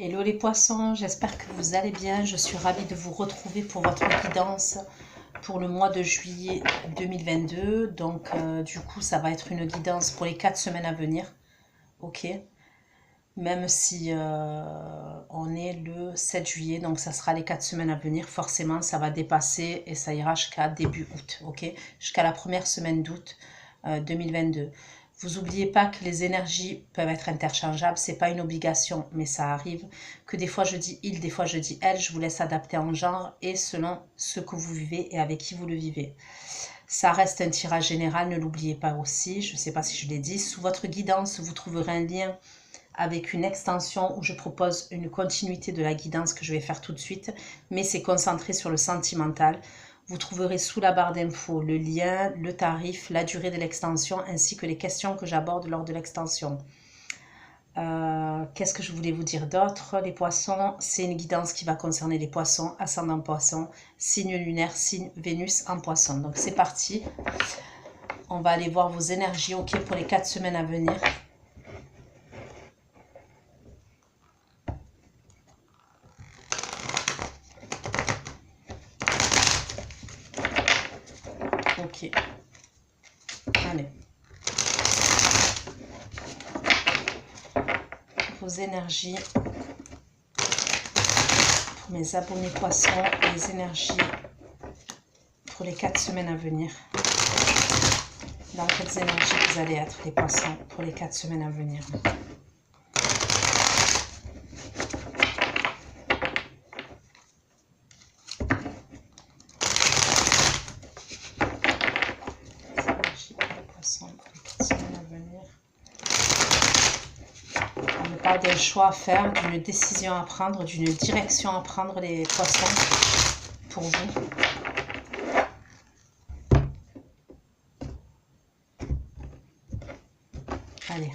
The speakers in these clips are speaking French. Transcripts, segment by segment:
Hello les poissons, j'espère que vous allez bien. Je suis ravie de vous retrouver pour votre guidance pour le mois de juillet 2022. Donc du coup, ça va être une guidance pour les 4 semaines à venir. Ok. Même si on est le 7 juillet, donc ça sera les 4 semaines à venir. Forcément, ça va dépasser et ça ira jusqu'à début août. Ok. Jusqu'à la première semaine d'août 2022. Vous n'oubliez pas que les énergies peuvent être interchangeables, c'est pas une obligation, mais ça arrive que des fois je dis il, des fois je dis elle, je vous laisse adapter en genre et selon ce que vous vivez et avec qui vous le vivez. Ça reste un tirage général, ne l'oubliez pas aussi, je ne sais pas si je l'ai dit, sous votre guidance vous trouverez un lien avec une extension où je propose une continuité de la guidance que je vais faire tout de suite, mais c'est concentré sur le sentimental. Vous trouverez sous la barre d'infos le lien, le tarif, la durée de l'extension ainsi que les questions que j'aborde lors de l'extension. Qu'est-ce que je voulais vous dire d'autre? Les poissons, c'est une guidance qui va concerner les poissons, ascendant poisson, signe lunaire, signe Vénus en poisson. Donc c'est parti. On va aller voir vos énergies, ok, pour les 4 semaines à venir. Ok. Allez. Vos énergies pour mes abonnés poissons et les énergies pour les 4 semaines à venir. Dans quelles énergies vous allez être les poissons pour les 4 semaines à venir. D'un choix à faire, d'une décision à prendre, d'une direction à prendre les poissons pour vous. Allez,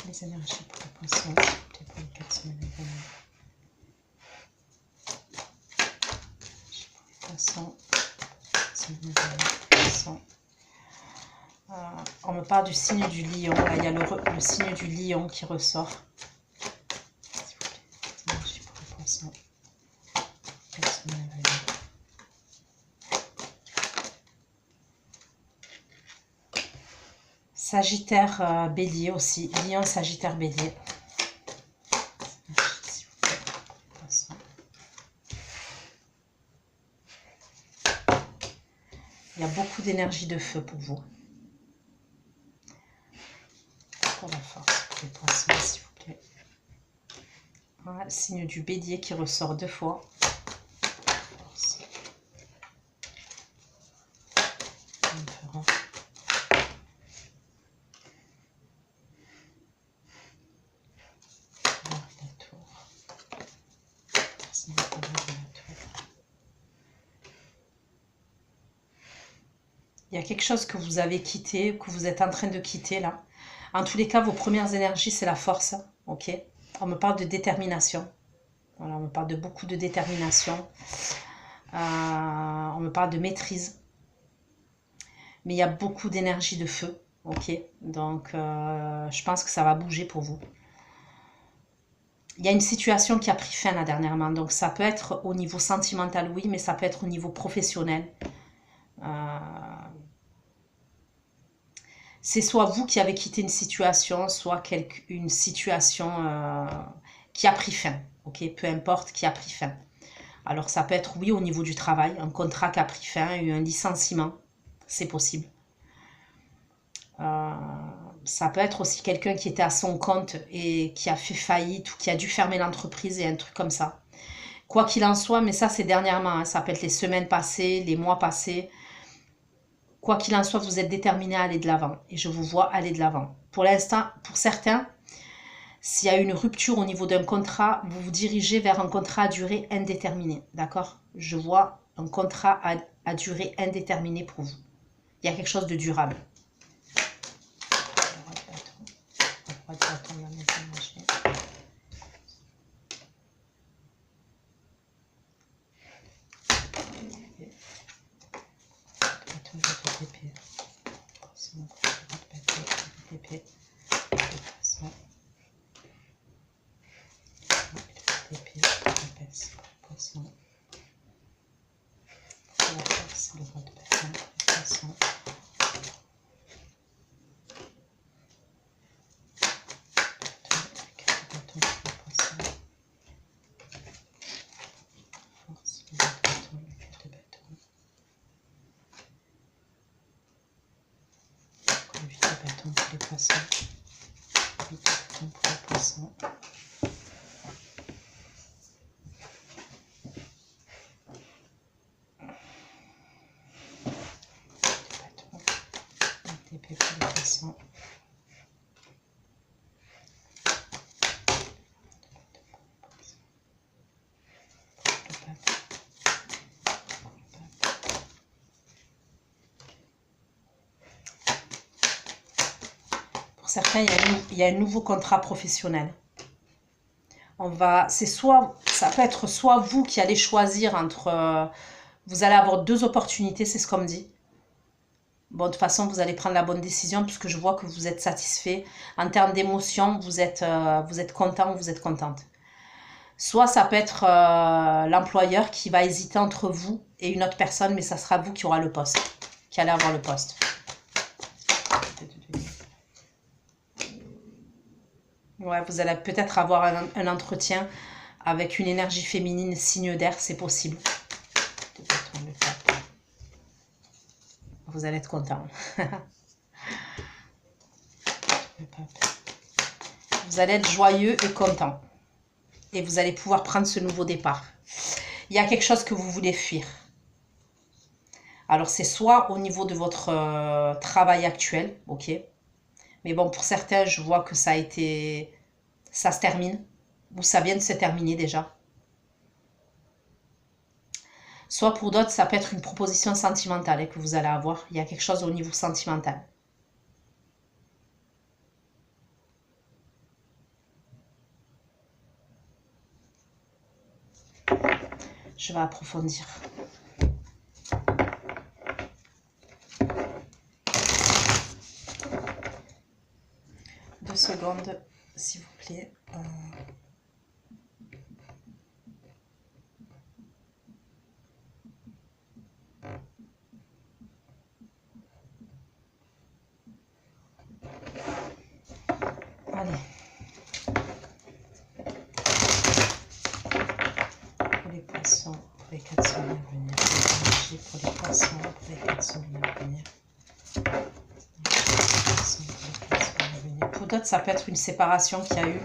les énergies pour les poissons, pour les 4 semaines à venir. Poissons. On me parle du signe du lion. Là, il y a le signe du lion qui ressort. Sagittaire bélier aussi. Lion, Sagittaire bélier. Il y a beaucoup d'énergie de feu pour vous. Pour la force, pour les poissons, s'il vous plaît. Voilà, le signe du bélier qui ressort 2 fois. Force. Il y a quelque chose que vous avez quitté, que vous êtes en train de quitter là. En tous les cas, vos premières énergies, c'est la force. Ok. On me parle de détermination. Voilà, on me parle de beaucoup de détermination. On me parle de maîtrise. Mais il y a beaucoup d'énergie de feu. Ok. Donc, je pense que ça va bouger pour vous. Il y a une situation qui a pris fin là dernièrement. Donc, ça peut être au niveau sentimental, oui, mais ça peut être au niveau professionnel. C'est soit vous qui avez quitté une situation, soit une situation qui a pris fin. Ok, peu importe, qui a pris fin. Alors ça peut être, oui, au niveau du travail, un contrat qui a pris fin, un licenciement, c'est possible. Ça peut être aussi quelqu'un qui était à son compte et qui a fait faillite ou qui a dû fermer l'entreprise et un truc comme ça. Quoi qu'il en soit, mais ça c'est dernièrement, hein, ça peut être les semaines passées, les mois passés. Quoi qu'il en soit, vous êtes déterminé à aller de l'avant. Et je vous vois aller de l'avant. Pour l'instant, pour certains, s'il y a une rupture au niveau d'un contrat, vous vous dirigez vers un contrat à durée indéterminée. D'accord? Je vois un contrat à durée indéterminée pour vous. Il y a quelque chose de durable. certains, il y a un nouveau contrat professionnel. C'est soit, ça peut être soit vous qui allez choisir entre, vous allez avoir deux opportunités, c'est ce qu'on me dit. Bon, de toute façon, vous allez prendre la bonne décision puisque je vois que vous êtes satisfait. En termes d'émotion, vous êtes content ou vous êtes contente. Soit ça peut être l'employeur qui va hésiter entre vous et une autre personne, mais ça sera vous qui aura le poste, qui allez avoir le poste. Ouais, vous allez peut-être avoir un entretien avec une énergie féminine, signe d'air, c'est possible. Vous allez être content. Vous allez être joyeux et content. Et vous allez pouvoir prendre ce nouveau départ. Il y a quelque chose que vous voulez fuir. Alors, c'est soit au niveau de votre travail actuel, ok. Mais bon, pour certains, je vois que ça se termine. Ou ça vient de se terminer déjà. Soit pour d'autres, ça peut être une proposition sentimentale que vous allez avoir. Il y a quelque chose au niveau sentimental. Je vais approfondir. Deux secondes, s'il vous plaît. Allez. Pour les poissons, pour les 4 semaines à venir. Pour les poissons, pour les 4 semaines à venir. Pour d'autres, ça peut être une séparation qu'il y a eu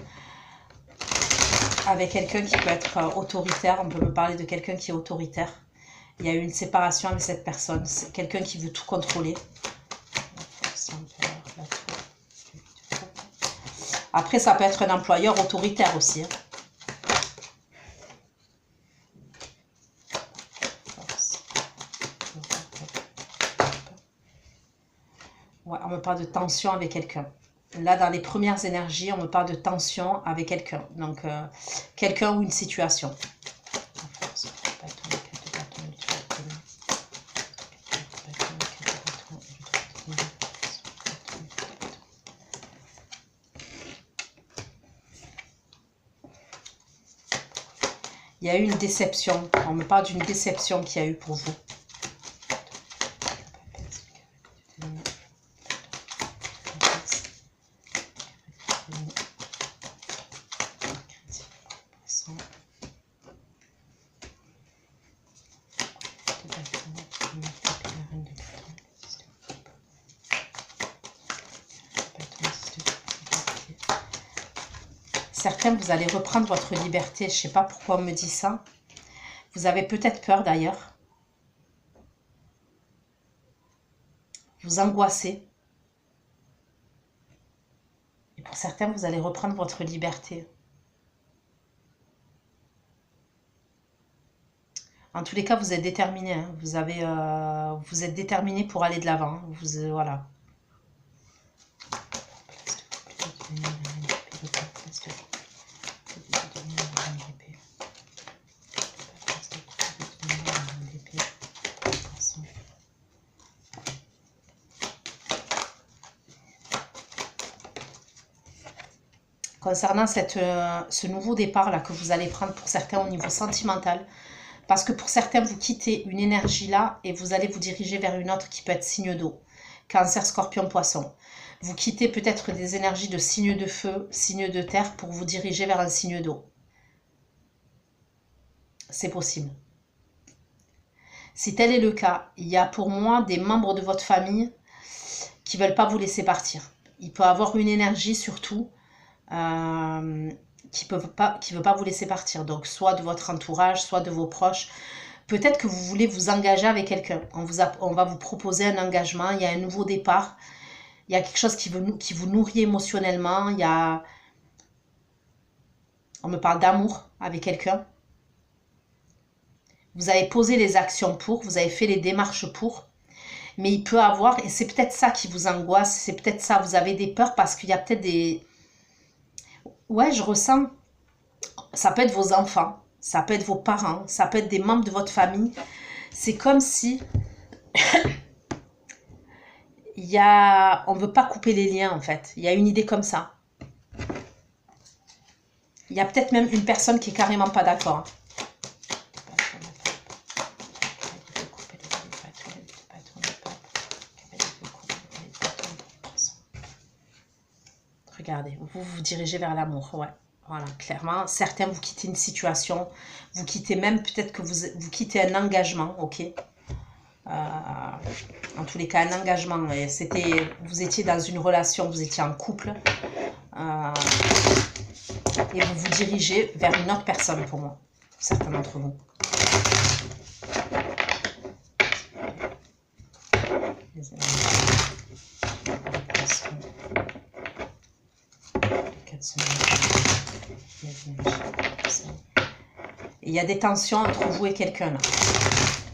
avec quelqu'un qui peut être autoritaire. On peut me parler de quelqu'un qui est autoritaire. Il y a eu une séparation avec cette personne. C'est quelqu'un qui veut tout contrôler. Après, ça peut être un employeur autoritaire aussi. Ouais, on me parle de tension avec quelqu'un. Là, dans les premières énergies, on me parle de tension avec quelqu'un. Donc, quelqu'un ou une situation. Il y a eu une déception. On me parle d'une déception qu'il y a eu pour vous. Certains, vous allez reprendre votre liberté. Je ne sais pas pourquoi on me dit ça. Vous avez peut-être peur d'ailleurs. Vous angoissez. Et pour certains, vous allez reprendre votre liberté. En tous les cas, vous êtes déterminé. Hein. Vous êtes déterminé pour aller de l'avant. Hein. Voilà. Concernant ce nouveau départ-là que vous allez prendre pour certains au niveau sentimental, parce que pour certains, vous quittez une énergie-là et vous allez vous diriger vers une autre qui peut être signe d'eau. Cancer, Scorpion, Poisson. Vous quittez peut-être des énergies de signe de feu, signe de terre pour vous diriger vers un signe d'eau. C'est possible. Si tel est le cas, il y a pour moi des membres de votre famille qui ne veulent pas vous laisser partir. Il peut y avoir une énergie surtout qui veut pas vous laisser partir. Donc soit de votre entourage, soit de vos proches. Peut-être que vous voulez vous engager avec quelqu'un. On va vous proposer un engagement, il y a un nouveau départ. Il y a quelque chose qui vous nourrit émotionnellement. On me parle d'amour avec quelqu'un. Vous avez posé les actions pour, vous avez fait les démarches pour. Mais il peut avoir, et c'est peut-être ça qui vous angoisse, c'est peut-être ça, vous avez des peurs parce qu'il y a peut-être des... Ouais, je ressens, ça peut être vos enfants, ça peut être vos parents, ça peut être des membres de votre famille. C'est comme si on ne veut pas couper les liens en fait. Il y a une idée comme ça. Il y a peut-être même une personne qui est carrément pas d'accord. Regardez, vous vous dirigez vers l'amour, ouais. Voilà, clairement. Certains, vous quittez une situation, vous quittez même, peut-être que vous quittez un engagement, ok. En tous les cas, un engagement. Vous étiez dans une relation, vous étiez en couple. Et vous vous dirigez vers une autre personne pour moi. Certains d'entre vous. Il y a des tensions entre vous et quelqu'un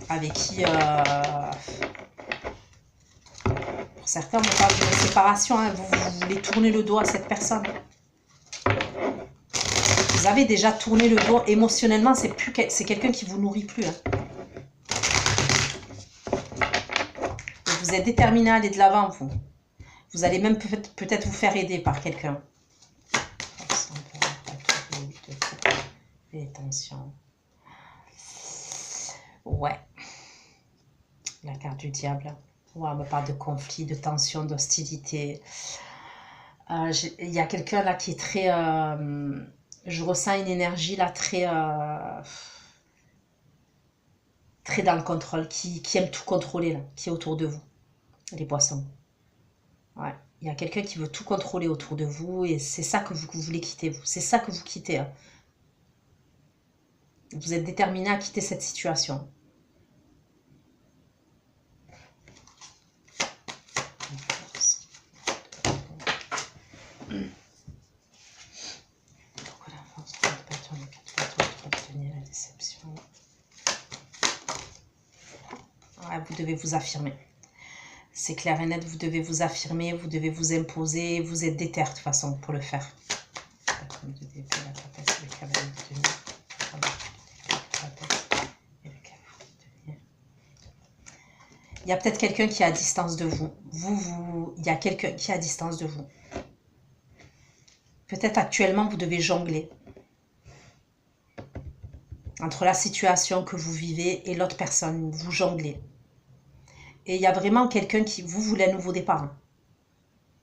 avec qui, pour certains, on parle d'une séparation, hein, vous voulez tourner le dos à cette personne. Vous avez déjà tourné le dos émotionnellement, c'est quelqu'un qui vous nourrit plus. Hein. Et vous êtes déterminé à aller de l'avant, vous. Vous allez même peut-être vous faire aider par quelqu'un. Les tensions. Ouais. La carte du diable. Ouais, on me parle de conflit, de tension, d'hostilité. Il y a quelqu'un là qui est très... je ressens une énergie là très... très dans le contrôle, qui aime tout contrôler là, qui est autour de vous. Les poissons. Ouais. Il y a quelqu'un qui veut tout contrôler autour de vous et c'est ça que vous voulez quitter, vous. C'est ça que vous quittez. Hein. Vous êtes déterminé à quitter cette situation. Ouais, vous devez vous affirmer. C'est clair et net, vous devez vous affirmer, vous devez vous imposer, vous êtes déter de toute façon pour le faire. Il y a peut-être quelqu'un qui est à distance de vous. Il y a quelqu'un qui est à distance de vous. Peut-être actuellement, vous devez jongler entre la situation que vous vivez et l'autre personne. Vous jonglez. Et il y a vraiment quelqu'un qui... Vous voulez un nouveau départ. Hein.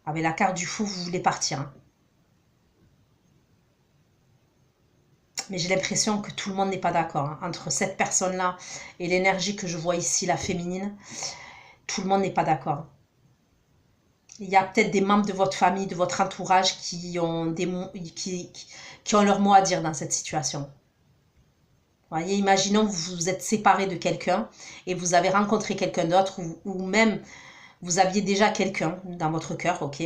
Avec la carte du fou, vous voulez partir. Hein. Mais j'ai l'impression que tout le monde n'est pas d'accord. Hein. Entre cette personne-là et l'énergie que je vois ici, la féminine, tout le monde n'est pas d'accord. Il y a peut-être des membres de votre famille, de votre entourage qui ont leur mot à dire dans cette situation. Vous voyez, imaginons que vous vous êtes séparé de quelqu'un et vous avez rencontré quelqu'un d'autre ou même vous aviez déjà quelqu'un dans votre cœur, ok.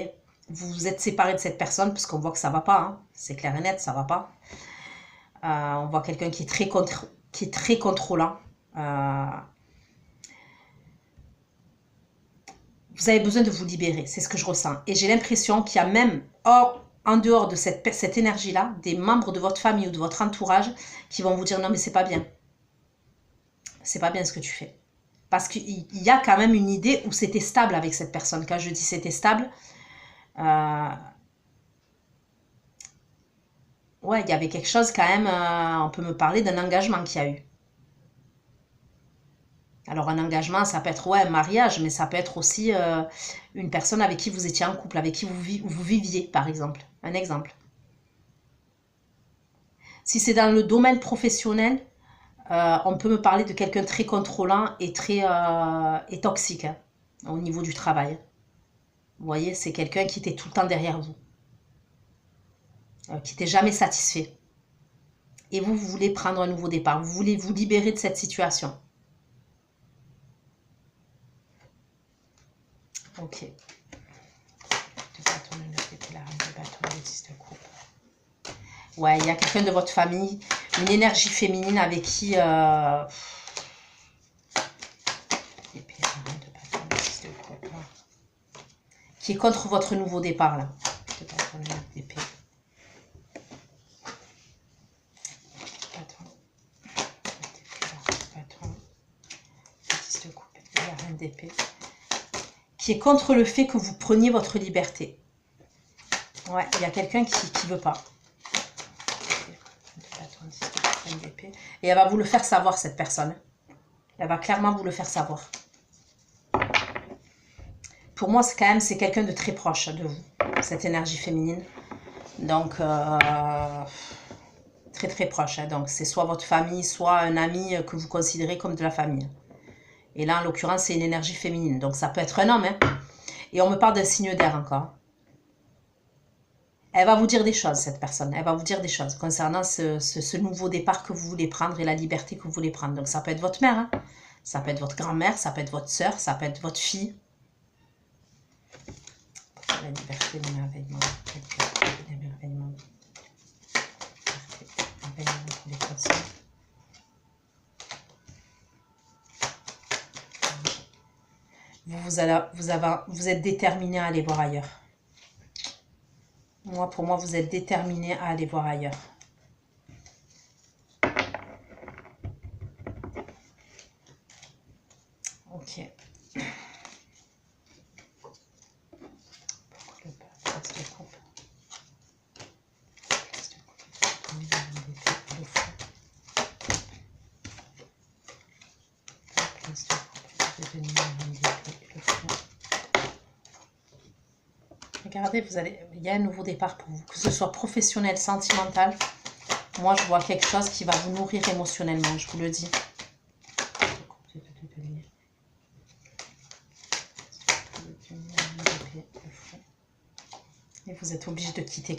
Vous vous êtes séparé de cette personne parce qu'on voit que ça ne va pas. Hein. C'est clair et net, ça ne va pas. On voit quelqu'un qui est très contrôlant. Vous avez besoin de vous libérer, c'est ce que je ressens. Et j'ai l'impression qu'il y a même, en dehors de cette énergie-là, des membres de votre famille ou de votre entourage qui vont vous dire « Non, mais c'est pas bien. C'est pas bien ce que tu fais. » Parce qu'il y a quand même une idée où c'était stable avec cette personne. Quand je dis c'était stable, ouais, il y avait quelque chose quand même, on peut me parler d'un engagement qu'il y a eu. Alors un engagement, ça peut être ouais, un mariage, mais ça peut être aussi une personne avec qui vous étiez en couple, avec qui vous viviez, par exemple. Un exemple. Si c'est dans le domaine professionnel, on peut me parler de quelqu'un très contrôlant et très toxique hein, au niveau du travail. Vous voyez, c'est quelqu'un qui était tout le temps derrière vous, qui n'était jamais satisfait. Et vous voulez prendre un nouveau départ, vous voulez vous libérer de cette situation. Ok. Ouais, il y a quelqu'un de votre famille, une énergie féminine avec qui... qui est contre votre nouveau départ là. D'épée. La reine d'épée. Qui est contre le fait que vous preniez votre liberté. Ouais, il y a quelqu'un qui veut pas. Et elle va vous le faire savoir, cette personne. Elle va clairement vous le faire savoir. Pour moi, c'est quelqu'un de très proche de vous, cette énergie féminine. Donc, très très proche. Hein. Donc, c'est soit votre famille, soit un ami que vous considérez comme de la famille. Et là, en l'occurrence, c'est une énergie féminine. Donc, ça peut être un homme. Hein. Et on me parle d'un signe d'air encore. Elle va vous dire des choses, cette personne. Elle va vous dire des choses concernant ce nouveau départ que vous voulez prendre et la liberté que vous voulez prendre. Donc, ça peut être votre mère. Hein. Ça peut être votre grand-mère. Ça peut être votre soeur. Ça peut être votre fille. La liberté, l'émerveillement. L'émerveillement. L'émerveillement pour les personnes. Vous êtes déterminé à aller voir ailleurs. Pour moi, vous êtes déterminé à aller voir ailleurs. Ok. Regardez, il y a un nouveau départ pour vous, que ce soit professionnel, sentimental. Moi, je vois quelque chose qui va vous nourrir émotionnellement, je vous le dis. Et vous êtes obligé de quitter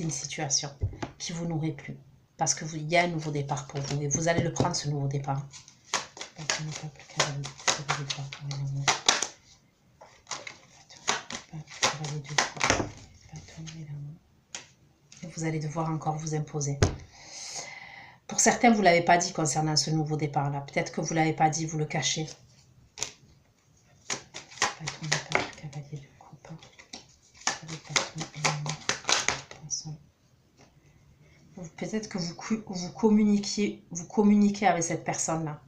une situation qui ne vous nourrit plus. Parce qu'il y a un nouveau départ pour vous et vous allez le prendre, ce nouveau départ. Et vous allez devoir encore vous imposer. Pour certains, vous ne l'avez pas dit concernant ce nouveau départ-là. Peut-être que vous ne l'avez pas dit, vous le cachez. Peut-être que vous communiquez avec cette personne-là.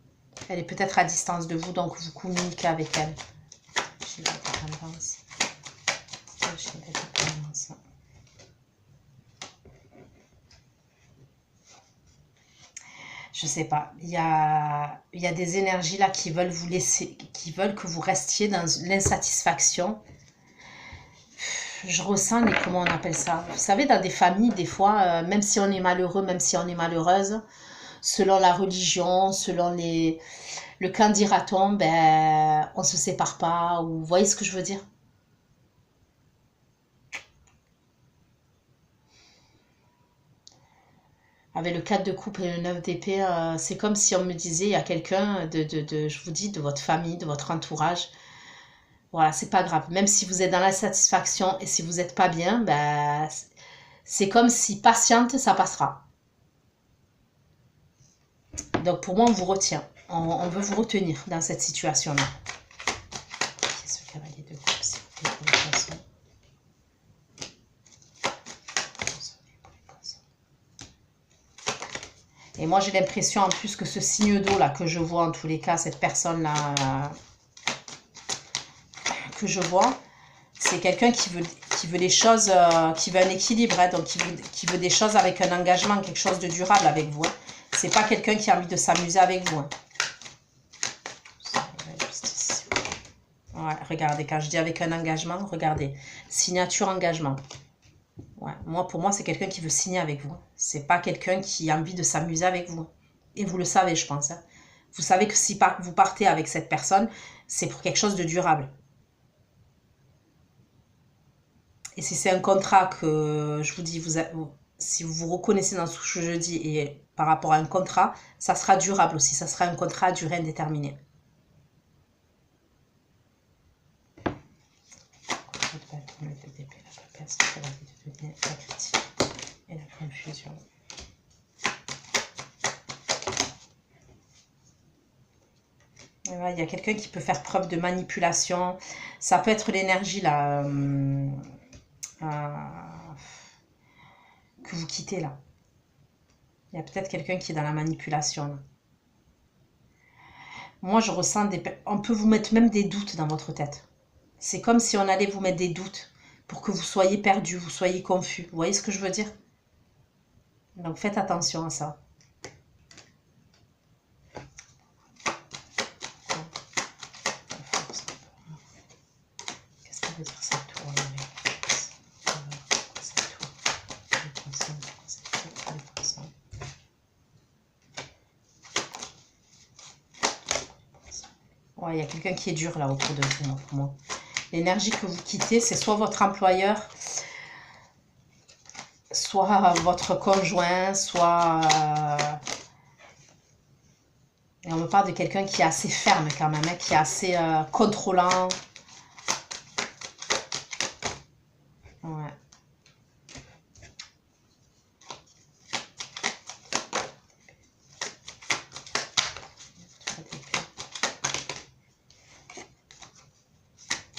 Elle est peut-être à distance de vous, donc vous communiquez avec elle. Je sais pas, il y a des énergies là qui veulent vous laisser, qui veulent que vous restiez dans l'insatisfaction. Je ressens, mais comment on appelle ça? Vous savez, dans des familles, des fois, même si on est malheureux, même si on est malheureuse, selon la religion, selon le qu'en dira-t-on, ben, on se sépare pas, ou vous voyez ce que je veux dire? Avec le 4 de coupe et le 9 d'épée, c'est comme si on me disait, il y a quelqu'un je vous dis, de votre famille, de votre entourage. Voilà, c'est pas grave. Même si vous êtes dans l'insatisfaction et si vous n'êtes pas bien, ben, c'est comme si patiente, ça passera. Donc pour moi, on vous retient. On veut vous retenir dans cette situation-là. Ce cavalier de coupe, s'il vous plaît, pour les poissons. Et moi, j'ai l'impression en plus que ce signe d'eau là que je vois en tous les cas, cette personne-là que je vois, c'est quelqu'un qui veut les choses, qui veut un équilibre, hein, donc qui veut des choses avec un engagement, quelque chose de durable avec vous. Hein. C'est pas quelqu'un qui a envie de s'amuser avec vous. Hein. Ouais, regardez, quand je dis avec un engagement, regardez, signature, engagement. Ouais, pour moi, c'est quelqu'un qui veut signer avec vous. C'est pas quelqu'un qui a envie de s'amuser avec vous. Et vous le savez, je pense. Hein. Vous savez que si vous partez avec cette personne, c'est pour quelque chose de durable. Et si c'est un contrat que, je vous dis, si vous vous reconnaissez dans ce que je dis et par rapport à un contrat, ça sera durable aussi. Ça sera un contrat à durée indéterminée. La critique et la confusion. Il y a quelqu'un qui peut faire preuve de manipulation. Ça peut être l'énergie là que vous quittez là. Il y a peut-être quelqu'un qui est dans la manipulation là. Moi, je ressens des... On peut vous mettre même des doutes dans votre tête. C'est comme si on allait vous mettre des doutes pour que vous soyez perdu, vous soyez confus. Vous voyez ce que je veux dire? Donc, faites attention à ça. Qu'est-ce que ça veut dire cette tour là? Ouais, il y a quelqu'un qui est dur là autour de vous, pour moi. L'énergie que vous quittez, c'est soit votre employeur, soit votre conjoint, soit... Et on me parle de quelqu'un qui est assez ferme quand même, hein, qui est assez contrôlant. Ouais.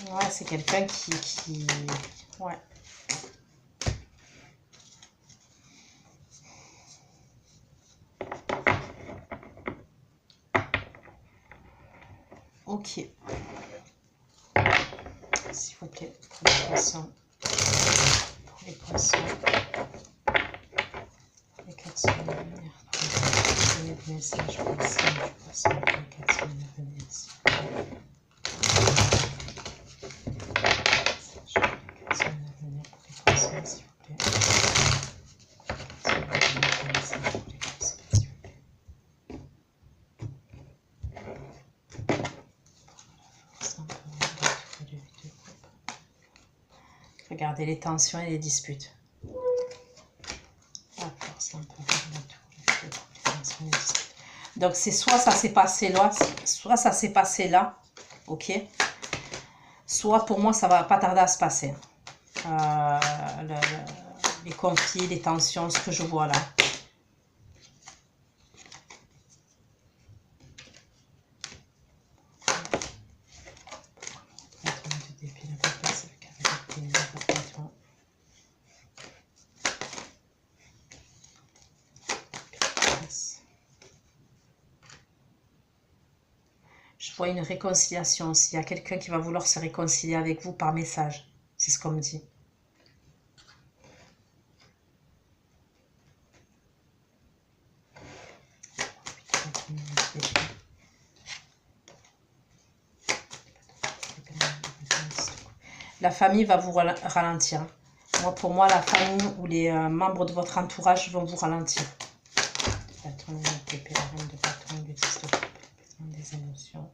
Ouais, c'est quelqu'un qui... Ouais. Ok. S'il vous plaît, pour les poissons. Pour les poissons. Les 4 semaines à venir. Donner des messages pour les signes du poisson pour les 4 semaines à venir. Regardez les tensions et les disputes. Donc c'est soit ça s'est passé là, soit ça s'est passé là, ok. Soit pour moi ça va pas tarder à se passer. Les conflits, les tensions, ce que je vois là. Je vois une réconciliation aussi. Il y a quelqu'un qui va vouloir se réconcilier avec vous par message. C'est ce qu'on me dit. La famille va vous ralentir. Moi, pour moi, la famille ou les membres de votre entourage vont vous ralentir. Des émotions.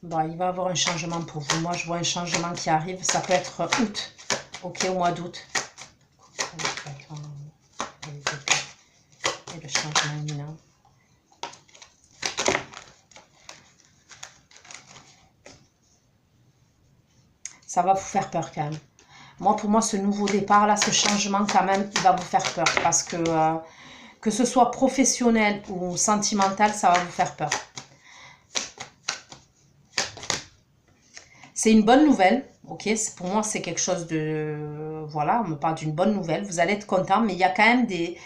Bon, il va y avoir un changement pour vous. Moi, je vois un changement qui arrive. Ça peut être août. Ok, au mois d'août. Et le changement imminent. Ça va vous faire peur quand même. Moi, pour moi, ce nouveau départ là, ce changement quand même, il va vous faire peur. Parce que ce soit professionnel ou sentimental, ça va vous faire peur. C'est une bonne nouvelle, ok? Pour moi, c'est quelque chose de... Voilà, on me parle d'une bonne nouvelle. Vous allez être content, mais il y a quand même des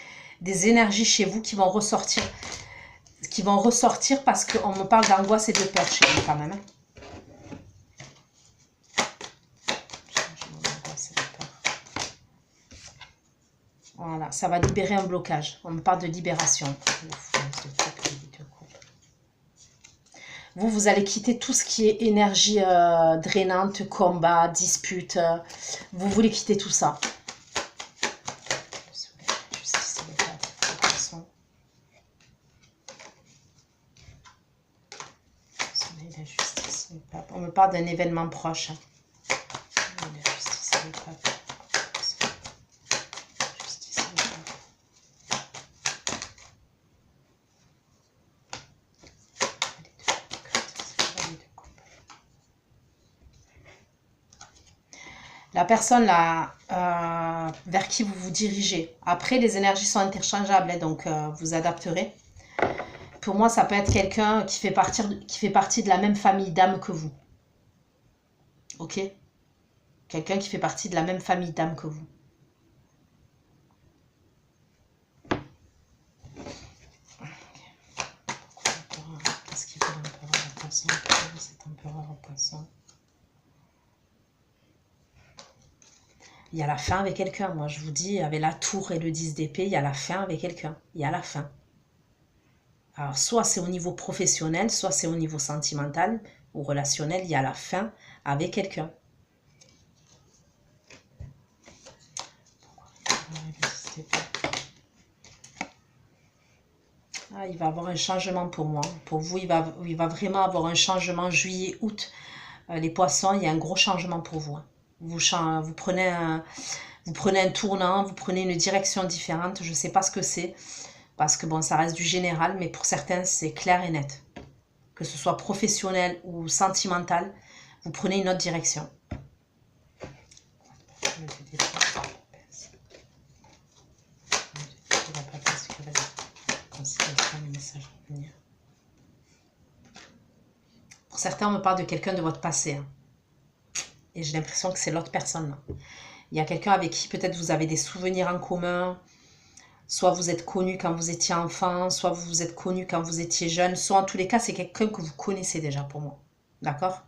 énergies chez vous qui vont ressortir. Parce qu'on me parle d'angoisse et de peur chez vous quand même. Voilà, ça va libérer un blocage. On me parle de libération. Vous allez quitter tout ce qui est énergie drainante, combat, dispute. Vous voulez quitter tout ça. On me parle d'un événement proche. La personne là, vers qui vous vous dirigez. Après, les énergies sont interchangeables, hein, donc vous adapterez. Pour moi, ça peut être quelqu'un qui fait partie de la même famille d'âme que vous. Ok? Quelqu'un qui fait partie de la même famille d'âme que vous. Qu'est-ce qu'il veut l'empereur en poisson? Cet empereur en poisson. Il y a la fin avec quelqu'un. Moi, je vous dis, avec la tour et le 10 d'épée, il y a la fin avec quelqu'un. Il y a la fin. Alors, soit c'est au niveau professionnel, soit c'est au niveau sentimental ou relationnel, il y a la fin avec quelqu'un. Ah, il va avoir un changement pour moi. Pour vous, il va vraiment avoir un changement juillet, août. Les poissons, il y a un gros changement pour vous. Vous prenez un tournant, vous prenez une direction différente. Je ne sais pas ce que c'est. Parce que bon, ça reste du général, mais pour certains, c'est clair et net. Que ce soit professionnel ou sentimental, vous prenez une autre direction. Pour certains, on me parle de quelqu'un de votre passé. Hein. Et j'ai l'impression que c'est l'autre personne. Là. Il y a quelqu'un avec qui peut-être vous avez des souvenirs en commun. Soit vous êtes connu quand vous étiez enfant, soit vous vous êtes connu quand vous étiez jeune. Soit en tous les cas, c'est quelqu'un que vous connaissez déjà pour moi. D'accord?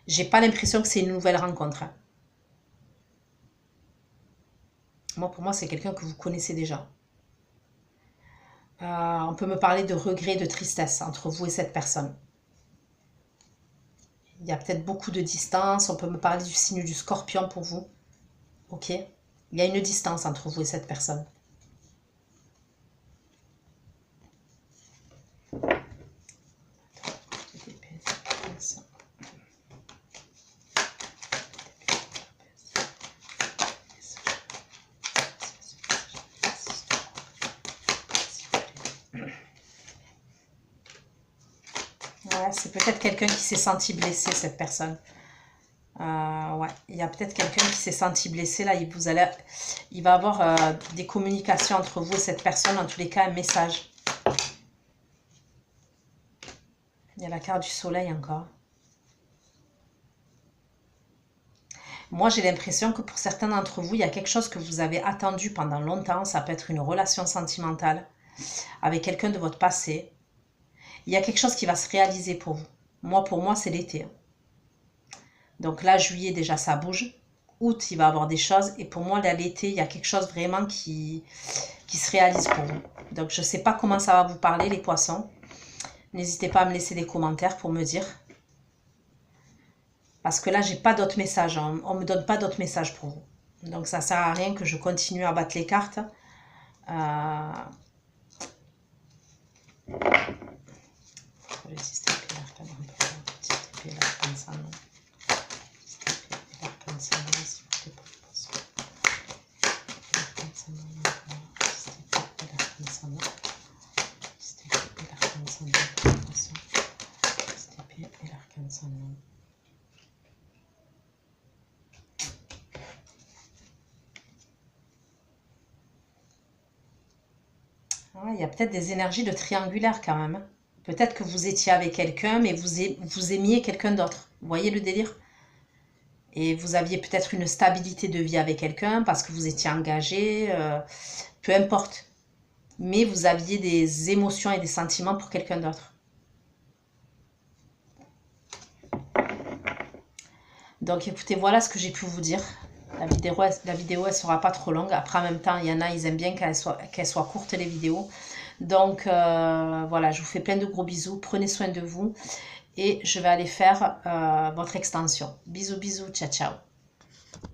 J'ai pas l'impression que c'est une nouvelle rencontre. Hein. Pour moi, c'est quelqu'un que vous connaissez déjà. On peut me parler de regret, de tristesse entre vous et cette personne. Il y a peut-être beaucoup de distance. On peut me parler du signe du Scorpion pour vous. Ok? Il y a une distance entre vous et cette personne. Ouais, c'est peut-être quelqu'un qui s'est senti blessé, cette personne. Ouais, il y a peut-être quelqu'un qui s'est senti blessé. Là, il va avoir des communications entre vous et cette personne. En tous les cas, un message. Il y a la carte du soleil encore. Moi, j'ai l'impression que pour certains d'entre vous, il y a quelque chose que vous avez attendu pendant longtemps. Ça peut être une relation sentimentale avec quelqu'un de votre passé. Il y a quelque chose qui va se réaliser pour vous. Pour moi, c'est l'été. Donc là, juillet, déjà, ça bouge. Août, il va y avoir des choses. Et pour moi, là, l'été, il y a quelque chose vraiment qui se réalise pour vous. Donc, je ne sais pas comment ça va vous parler, les poissons. N'hésitez pas à me laisser des commentaires pour me dire. Parce que là, j'ai pas d'autres messages. Hein. On ne me donne pas d'autres messages pour vous. Donc, ça ne sert à rien que je continue à battre les cartes. Il y a peut-être des énergies de triangulaire quand même. Peut-être que vous étiez avec quelqu'un, mais vous aimiez quelqu'un d'autre. Vous voyez le délire? Et vous aviez peut-être une stabilité de vie avec quelqu'un parce que vous étiez engagé, peu importe. Mais vous aviez des émotions et des sentiments pour quelqu'un d'autre. Donc écoutez, voilà ce que j'ai pu vous dire. La vidéo, elle sera pas trop longue. Après, en même temps, il y en a, ils aiment bien qu'elle soit courte, les vidéos. Donc, voilà, je vous fais plein de gros bisous. Prenez soin de vous. Et je vais aller faire votre extension. Bisous, bisous, ciao, ciao.